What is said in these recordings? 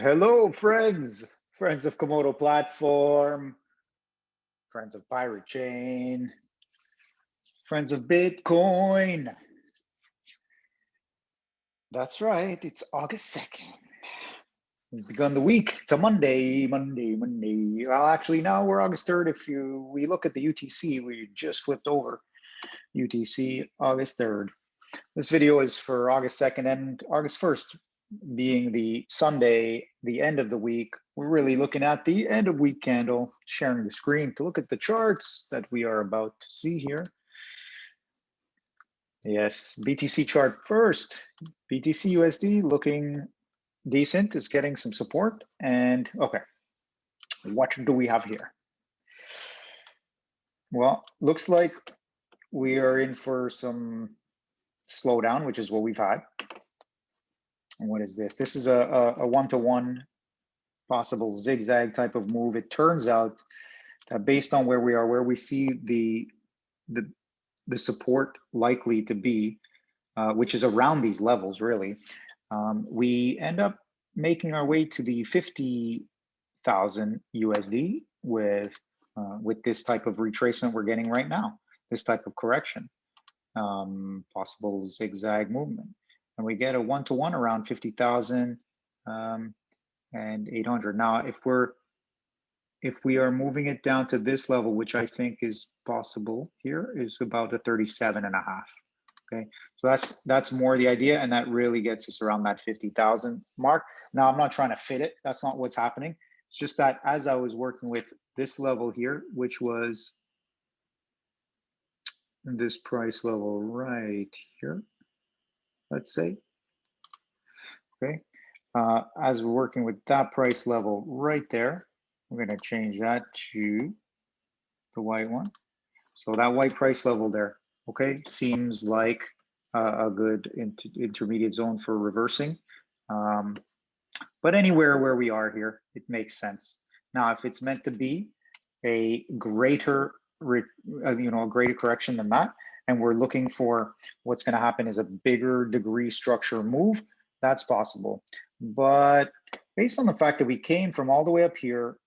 Hello, friends of Komodo platform, friends of Pirate Chain, friends of Bitcoin. That's right, it's August 2nd. We've begun the week. It's a Monday. Well, actually, now we're August 3rd. If we look at the UTC, we just flipped over UTC August 3rd. This video is for August 2nd and August 1st, being the Sunday, the end of the week. We're really looking at the end of week candle, sharing the screen to look at the charts that we are about to see here. Yes, BTC chart first. BTC USD looking decent, is getting some support. And okay, what do we have here? Well, looks like we are in for some slowdown, which is what we've had. And what is this? This is a one-to-one possible zigzag type of move. It turns out that based on where we are, where we see the support likely to be, which is around these levels really, we end up making our way to the 50,000 USD with this type of retracement we're getting right now, this type of correction, possible zigzag movement. And we get a one-to-one around 50,000 and 800. Now, if we are moving it down to this level, which I think is possible here, is about a 37.5. Okay, so that's more the idea, and that really gets us around that 50,000 mark. Now, I'm not trying to fit it. That's not what's happening. It's just that as I was working with this level here, which was this price level right here, let's say, okay, as we're working with that price level right there, we're going to change that to the white one. So that white price level there, okay, seems like a good intermediate zone for reversing. But anywhere where we are here, it makes sense. Now, if it's meant to be a greater, a greater correction than that, and we're looking for what's going to happen is a bigger degree structure move, that's possible. But based on the fact that we came from all the way up here,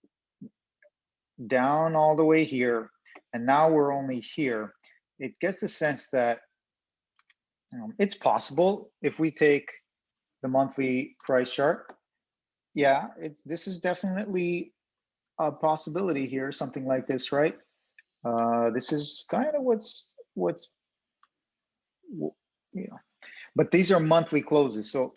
down all the way here, and now we're only here, it gets the sense that it's possible if we take the monthly price chart. Yeah, this is definitely a possibility here, something like this, right? This is kind of what's but these are monthly closes, so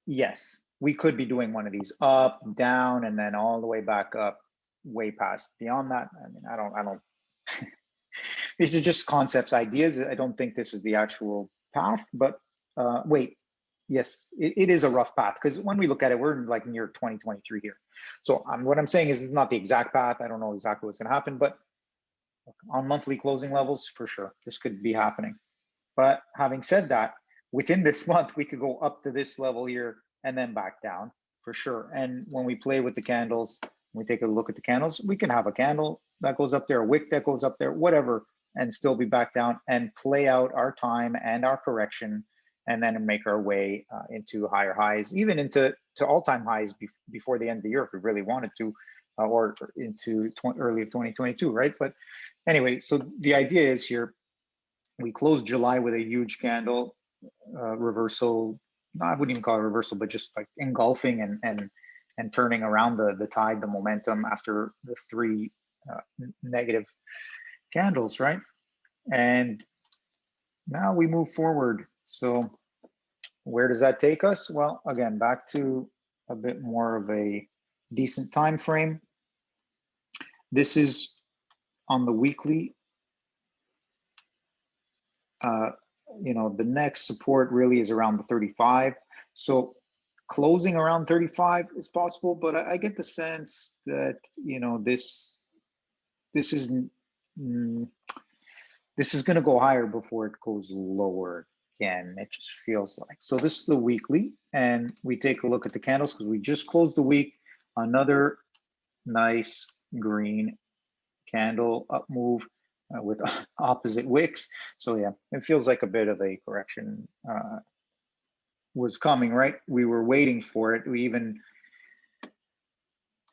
yes, we could be doing one of these up, down, and then all the way back up, way past. Beyond that, I mean, I don't. These are just concepts, ideas. I don't think this is the actual path, but wait, yes, it is a rough path, because when we look at it, we're like near 2023 here. So what I'm saying is it's not the exact path. I don't know exactly what's going to happen, but on monthly closing levels, for sure, this could be happening. But having said that, within this month, we could go up to this level here and then back down for sure. And when we play with the candles, we take a look at the candles, we can have a candle that goes up there, a wick that goes up there, whatever, and still be back down and play out our time and our correction, and then make our way into higher highs, even into all-time highs before the end of the year if we really wanted to, or into early of 2022, right? But anyway, so the idea is here, we closed July with a huge candle reversal. I wouldn't even call it reversal, but just like engulfing and turning around the tide, the momentum after the three negative candles, right? And now we move forward. So where does that take us? Well, again, back to a bit more of a decent time frame. This is on the weekly. The next support really is around the 35. So closing around 35 is possible, but I get the sense that this is going to go higher before it goes lower again. It just feels like. So this is the weekly, and we take a look at the candles because we just closed the week. Another nice green candle up move with opposite wicks. So yeah, it feels like a bit of a correction was coming, right? We were waiting for it. We even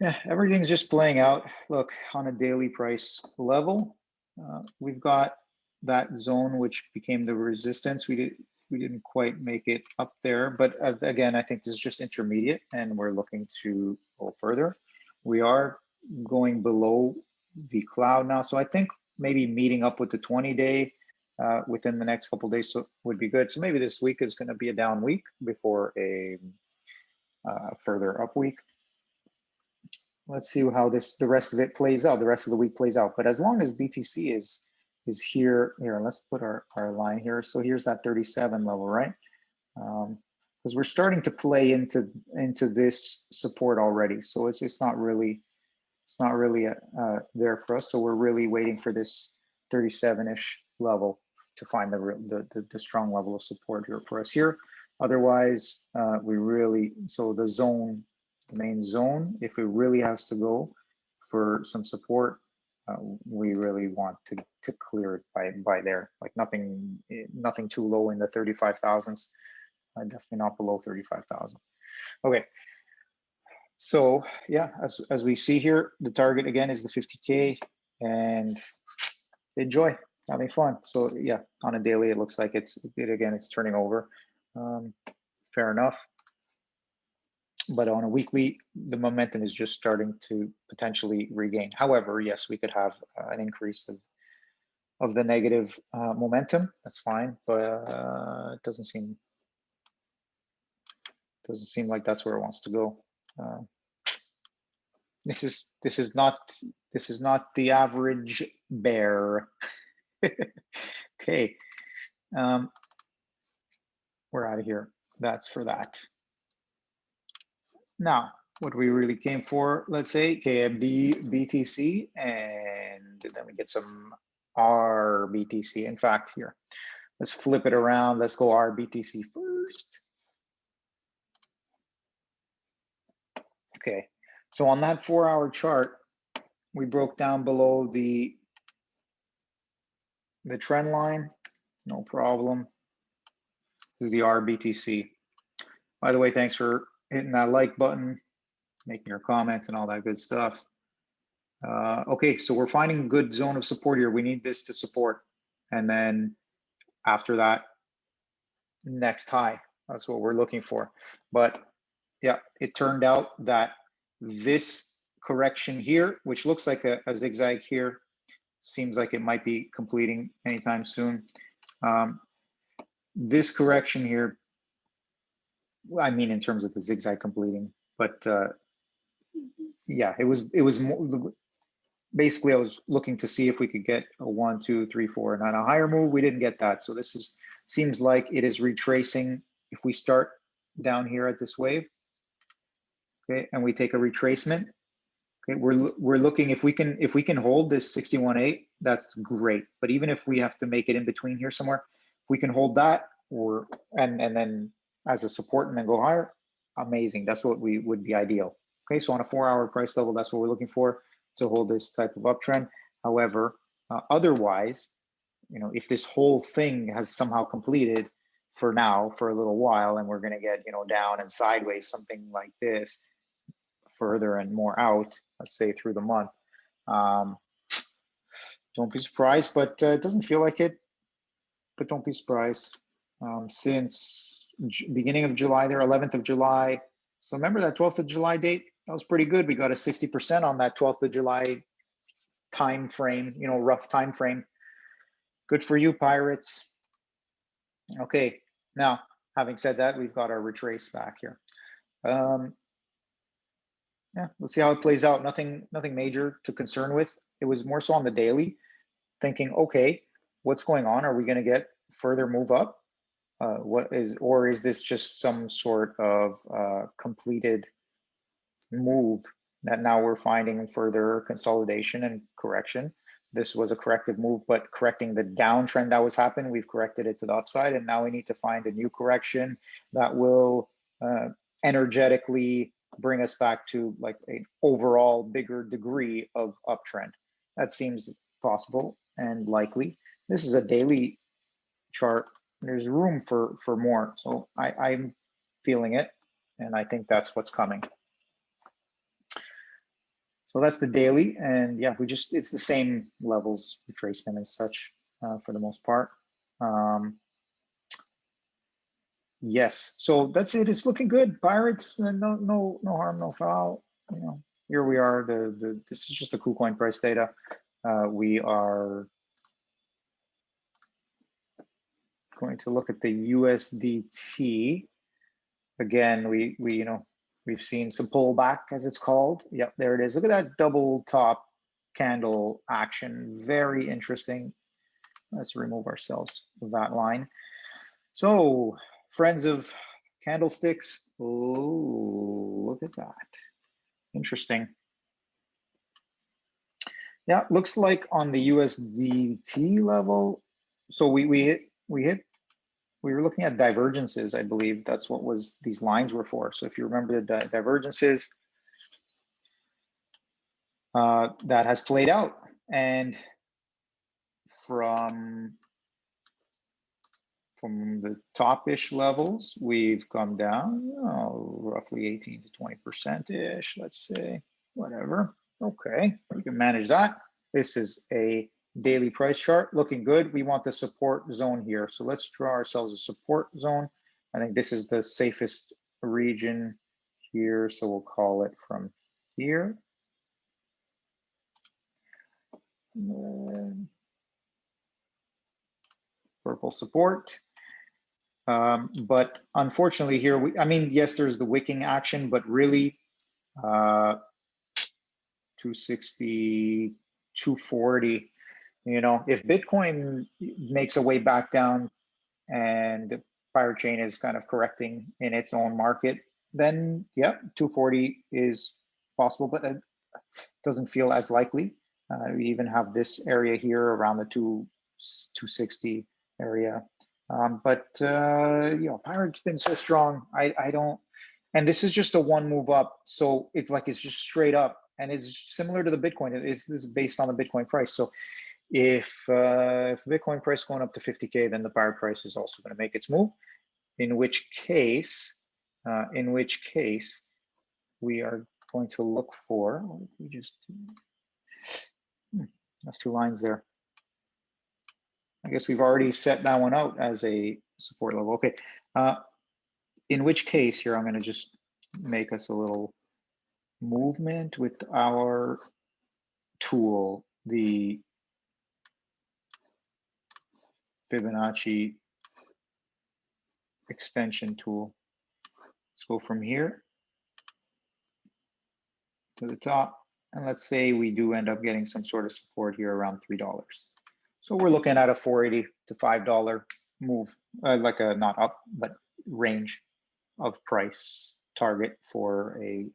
Yeah, everything's just playing out. Look, on a daily price level, we've got that zone which became the resistance. We didn't quite make it up there, but again, I think this is just intermediate, and we're looking to go further. We are going below the cloud now, so I think maybe meeting up with the 20-day within the next couple of days would be good. So maybe this week is going to be a down week before a further up week. Let's see how the rest of it plays out, the rest of the week plays out. But as long as BTC is here, let's put our line here. So here's that 37 level, right? Because we're starting to play into this support already. So it's not really there for us. So we're really waiting for this 37-ish level to find the strong level of support here for us here. Otherwise, the main zone, if it really has to go for some support, we really want to clear it by there, like nothing too low in the 35,000s, definitely not below 35,000. Okay, so yeah, as we see here, the target again is the 50K, and enjoy having fun. So yeah, on a daily, it looks like it's turning over. Fair enough. But on a weekly, the momentum is just starting to potentially regain. However, yes, we could have an increase of the negative momentum. That's fine, but it doesn't seem like that's where it wants to go. This is not the average bear. Okay, we're out of here. That's for that. Now, what we really came for, let's say KMD, BTC, and then we get some RBTC. In fact, here, let's flip it around. Let's go RBTC first. Okay, so on that 4-hour chart, we broke down below the trend line, no problem. This is the RBTC. By the way, thanks for hitting that like button, making your comments and all that good stuff. Okay, so we're finding a good zone of support here. We need this to support. And then after that, next high, that's what we're looking for. But yeah, it turned out that this correction here, which looks like a zigzag here, seems like it might be completing anytime soon. This correction here, I mean, in terms of the zigzag completing, but yeah, it was more, basically I was looking to see if we could get a 1, 2, 3, 4, and on a higher move. We didn't get that. So this seems like it is retracing. If we start down here at this wave, okay, and we take a retracement, okay, we're looking, if we can hold this 61.8, that's great. But even if we have to make it in between here somewhere, if we can hold that, and then as a support and then go higher, amazing. That's what would be ideal. Okay, so on a 4-hour price level, that's what we're looking for, to hold this type of uptrend. However, otherwise, if this whole thing has somehow completed for now, for a little while, and we're going to get, down and sideways, something like this, further and more out, let's say through the month, don't be surprised, but it doesn't feel like it, but don't be surprised. Since beginning of July there, 11th of July. So remember that 12th of July date? That was pretty good. We got a 60% on that 12th of July time frame, rough time frame. Good for you, Pirates. Okay, now, having said that, we've got our retrace back here. Yeah, let's see how it plays out. Nothing major to concern with. It was more so on the daily, thinking, okay, what's going on? Are we going to get further move up? Or is this just some sort of completed move that now we're finding further consolidation and correction? This was a corrective move, but correcting the downtrend that was happening, we've corrected it to the upside, and now we need to find a new correction that will energetically bring us back to like an overall bigger degree of uptrend. That seems possible and likely. This is a daily chart. There's room for more. So I'm feeling it, and I think that's what's coming. So that's the daily, and yeah, it's the same levels, retracement and such for the most part. Yes, so that's it. It's looking good. Pirates, no harm, no foul. You know, here we are. This is just the KuCoin price data. We are going to look at the USDT. Again, we've seen some pullback, as it's called. Yep, there it is. Look at that double top candle action. Very interesting. Let's remove ourselves of that line. So, friends of candlesticks, oh, look at that. Interesting. Yeah, looks like on the USDT level, so we were looking at divergences, I believe. That's what these lines were for. So if you remember the divergences, that has played out. And from the top-ish levels, we've come down roughly 18 to 20%-ish, let's say, whatever. Okay, we can manage that. This is a daily price chart, looking good. We want the support zone here. So let's draw ourselves a support zone. I think this is the safest region here. So we'll call it from here. Purple support. But unfortunately here, I mean, yes, there's the wicking action, but really 260, 240, you know, if Bitcoin makes a way back down and the Pirate Chain is kind of correcting in its own market, then yeah, 240 is possible, but it doesn't feel as likely. We even have this area here around the 260 area. But you know, Pirate's been so strong. I don't, and this is just a one move up. So it's like, it's just straight up, and it's similar to the Bitcoin. This is based on the Bitcoin price. So if Bitcoin price going up to 50K, then the Pirate price is also going to make its move. In which case we are going to look for. We just that's two lines there. I guess we've already set that one out as a support level. Okay. In which case here, I'm going to just make us a little movement with our tool, the Fibonacci extension tool. Let's go from here to the top. And let's say we do end up getting some sort of support here around $3. So we're looking at a $4.80 to $5 move, like a not up, but range of price target for a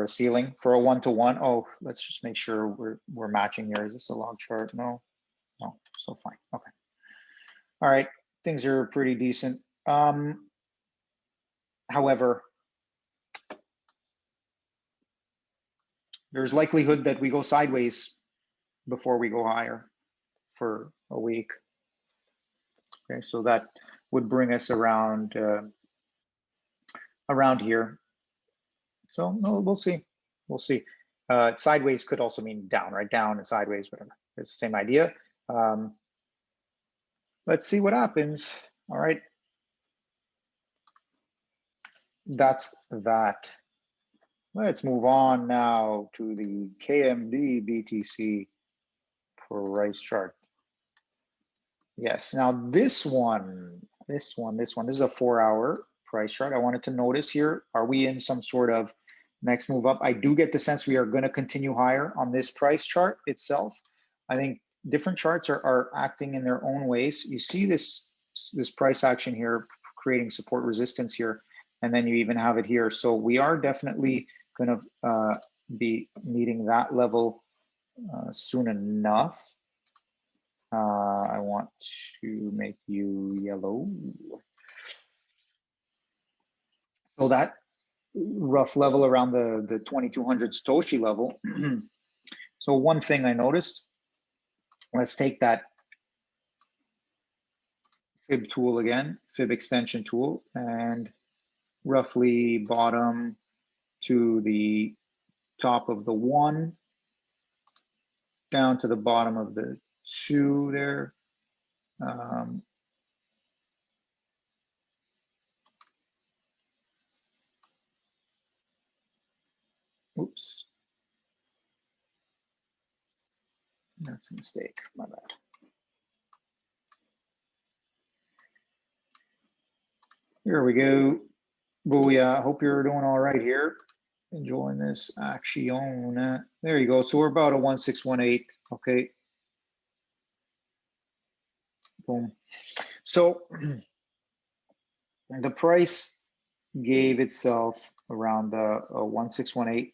ceiling, for a 1-to-1. Oh, let's just make sure we're matching here. Is this a log chart? No, so fine. Okay. All right, things are pretty decent. However, there's likelihood that we go sideways before we go higher for a week. Okay, so that would bring us around here. So no, we'll see. We'll see. Sideways could also mean down, right? Down and sideways, whatever. It's the same idea. Let's see what happens. All right. That's that. Let's move on now to the KMD BTC price chart. Yes, now this is a 4-hour price chart. I wanted to notice here, are we in some sort of next move up? I do get the sense we are going to continue higher on this price chart itself. I think different charts are acting in their own ways. You see this price action here, creating support resistance here, and then you even have it here. So we are definitely going to be meeting that level soon enough. I want to make you yellow. So that rough level around the 2200 Satoshi level. So one thing I noticed, let's take that fib tool again, fib extension tool, and roughly bottom to the top of the 1 down to the bottom of the 2 there. Oops. That's a mistake, my bad. Here we go. Booyah, hope you're doing all right here. Enjoying this action. There you go. So we're about a 1618, okay. Boom. So the price gave itself around the 1618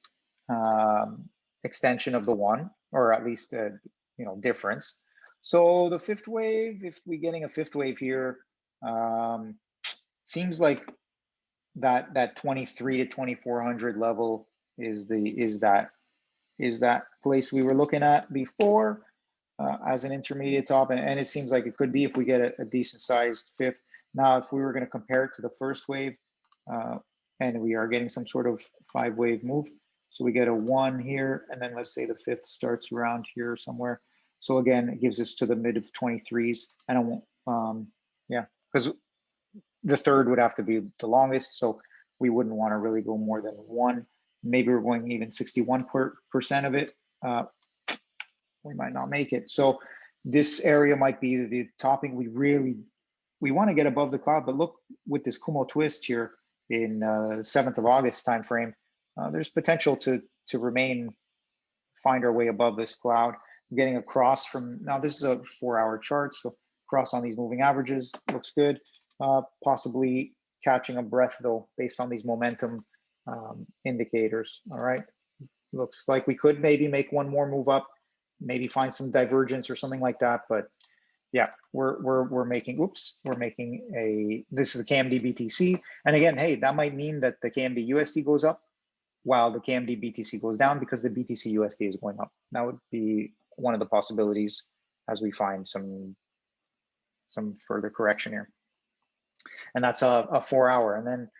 extension of the 1, or at least difference. So the 5th wave, if we're getting a 5th wave here, seems like that 23 to 2400 level is that place we were looking at before as an intermediate top, and it seems like it could be if we get a decent sized 5th. Now, if we were going to compare it to the 1st wave, and we are getting some sort of 5 wave move, so we get a 1 here, and then let's say the 5th starts around here somewhere. So again, it gives us to the mid of 23s, and I won't, yeah, because the 3rd would have to be the longest, so we wouldn't want to really go more than 1. Maybe we're going even 61% of it. We might not make it. So this area might be the topping. We want to get above the cloud, but look, with this Kumo twist here in 7th of August timeframe, there's potential to find our way above this cloud. Getting across from, now this is a 4-hour chart, so cross on these moving averages looks good. Possibly catching a breath though, based on these momentum indicators. All right, looks like we could maybe make one more move up, maybe find some divergence or something like that. But yeah, we're making, we're making this is the KMD BTC, and again, hey, that might mean that the KMD USD goes up while the KMD BTC goes down because the BTC USD is going up. That would be one of the possibilities as we find some further correction here. And that's a 4-hour. And then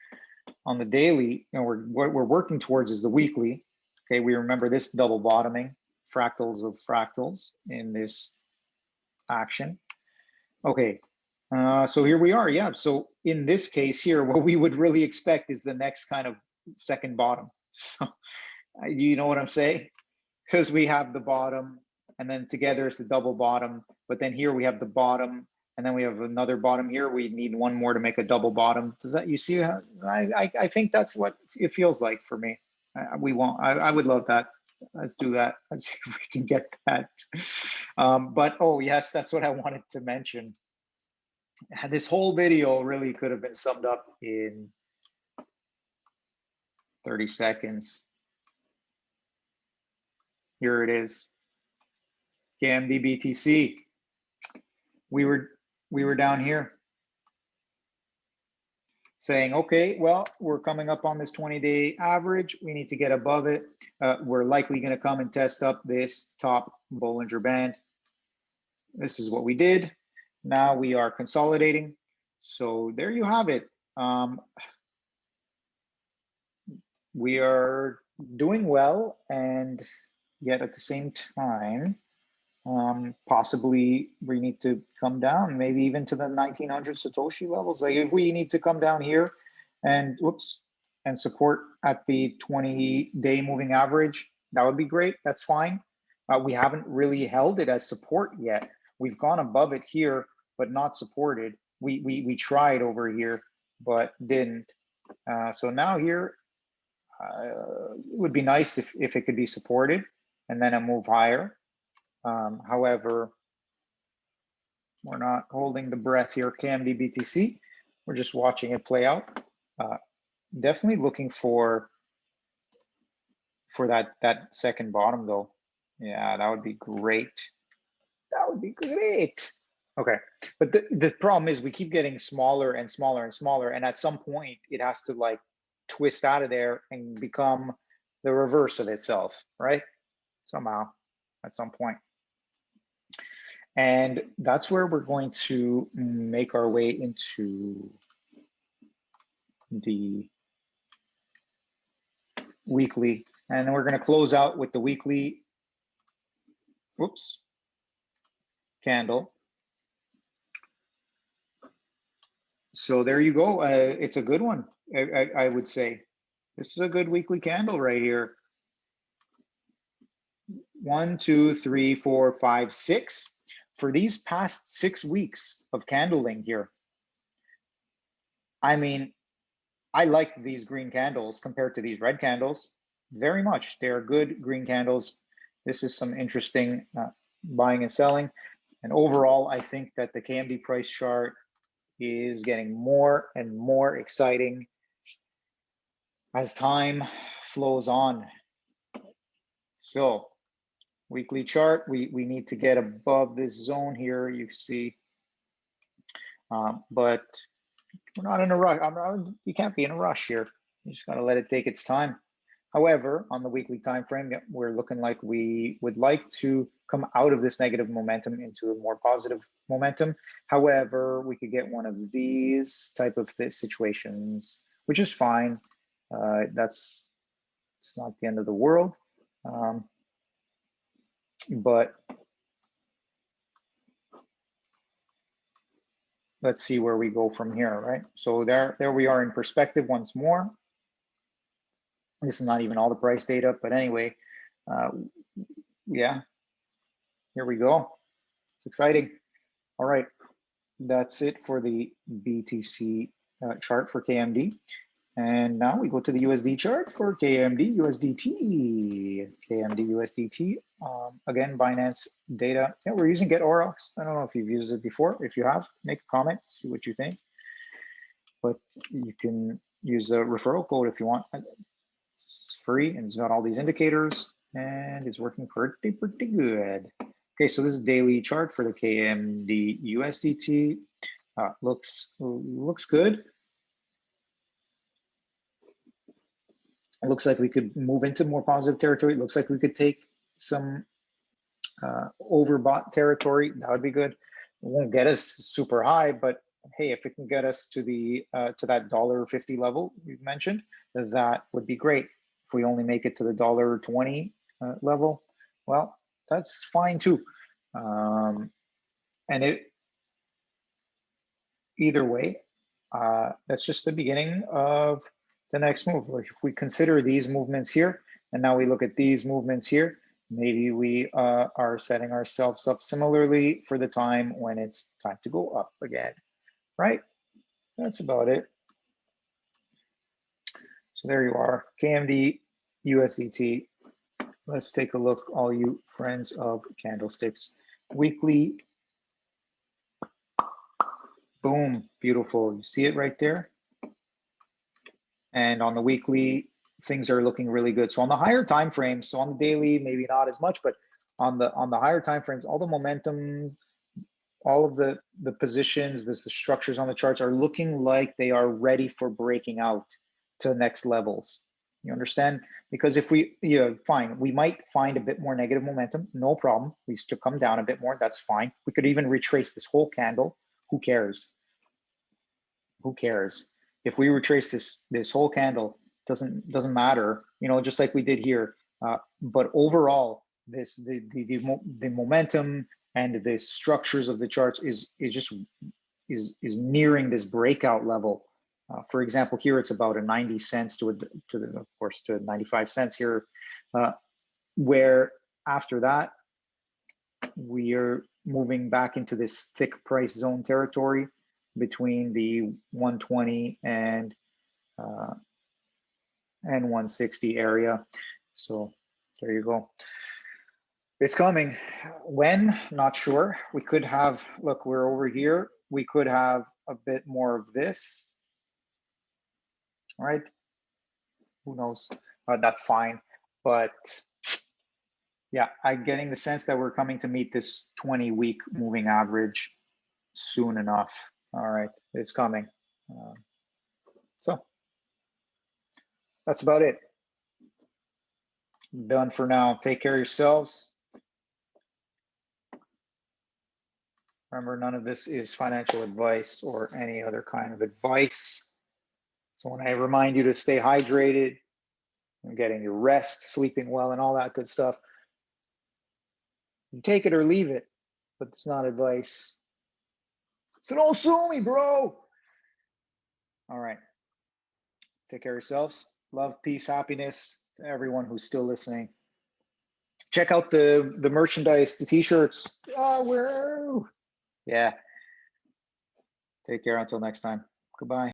on the daily, what we're working towards is the weekly. Okay, we remember this double bottoming, fractals of fractals in this action. Okay, so here we are. Yeah, so in this case here, what we would really expect is the next kind of second bottom. So you know what I'm saying? Because we have the bottom, and then together it's the double bottom, but then here we have the bottom, and then we have another bottom here. We need one more to make a double bottom. Does that, you see how, I think that's what it feels like for me. I would love that. Let's do that. Let's see if we can get that. But oh yes, that's what I wanted to mention. This whole video really could have been summed up in 30 seconds. Here it is. KMD BTC. We were down here saying, okay, well, we're coming up on this 20-day average. We need to get above it. We're likely going to come and test up this top Bollinger Band. This is what we did. Now we are consolidating. So there you have it. We are doing well, and yet at the same time, possibly we need to come down, maybe even to the 1900 Satoshi levels. Like if we need to come down here and and support at the 20-day moving average, that would be great. That's fine. We haven't really held it as support yet. We've gone above it here, but not supported. We tried over here, but didn't. So now here, it would be nice if it could be supported and then a move higher. However, we're not holding the breath here, KMD BTC. We're just watching it play out. Definitely looking for that second bottom though. Yeah, that would be great. That would be great. Okay, but the problem is we keep getting smaller and smaller and smaller, and at some point it has to like twist out of there and become the reverse of itself, right? Somehow, at some point. And that's where we're going to make our way into the weekly. And then we're going to close out with the weekly, whoops, candle. So there you go. It's a good one, I would say. This is a good weekly candle right here. 1, 2, 3, 4, 5, 6. For these past 6 weeks of candling here, I mean, I like these green candles compared to these red candles very much. They are good green candles. This is some interesting buying and selling. And overall, I think that the KMD price chart is getting more and more exciting as time flows on. So weekly chart, we need to get above this zone here, you see. But we're not in a rush. You can't be in a rush here. You just got to let it take its time. However, on the weekly time frame, we're looking like we would like to come out of this negative momentum into a more positive momentum. However, we could get one of these type of situations, which is fine. It's not the end of the world. But let's see where we go from here, right? So there we are in perspective once more. This is not even all the price data, but anyway, yeah, here we go. It's exciting. All right, that's it for the BTC chart for KMD. And now we go to the USD chart for KMD, USDT, KMD, USDT. Again, Binance data. Yeah, we're using getaurox. I don't know if you've used it before. If you have, make a comment, see what you think. But you can use a referral code if you want. It's free and it's got all these indicators and it's working pretty good. Okay, so this is daily chart for the KMD USDT. Looks good. It looks like we could move into more positive territory. It looks like we could take some overbought territory. That would be good. It won't get us super high, but hey, if it can get us to the to that $1.50 level you've mentioned, that would be great. If we only make it to the $1.20 level, well, that's fine too. And either way, that's just the beginning of the next move. Like if we consider these movements here, and now we look at these movements here, maybe we are setting ourselves up similarly for the time when it's time to go up again, right? That's about it. So there you are, KMD, USDT. Let's take a look, all you friends of candlesticks. Weekly, boom, beautiful. You see it right there? And on the weekly, things are looking really good. So on the higher time frames, so on the daily, maybe not as much, but on the higher time frames, all the momentum, all of the positions, the structures on the charts are looking like they are ready for breaking out to the next levels. You understand? Because if we, fine, we might find a bit more negative momentum, no problem. We still come down a bit more, that's fine. We could even retrace this whole candle. Who cares? Who cares? If we retrace this whole candle, doesn't matter, just like we did here. But overall, the momentum and the structures of the charts is nearing this breakout level. For example, here it's about a 90 cents to of course to 95 cents here, where after that we are moving back into this thick price zone territory between the 120 and 160 area. So there you go. It's coming. When? Not sure. We could have, look, we're over here. We could have a bit more of this, right? Who knows? That's fine. But yeah, I'm getting the sense that we're coming to meet this 20-week moving average soon enough. All right, it's coming. So that's about it. Done for now. Take care of yourselves. Remember, none of this is financial advice or any other kind of advice. So when I remind you to stay hydrated, and getting your rest, sleeping well, and all that good stuff. You take it or leave it, but it's not advice. So don't sue me, bro. All right. Take care of yourselves. Love, peace, happiness to everyone who's still listening. Check out the merchandise, the t-shirts. Oh, where? Yeah. Take care until next time. Goodbye.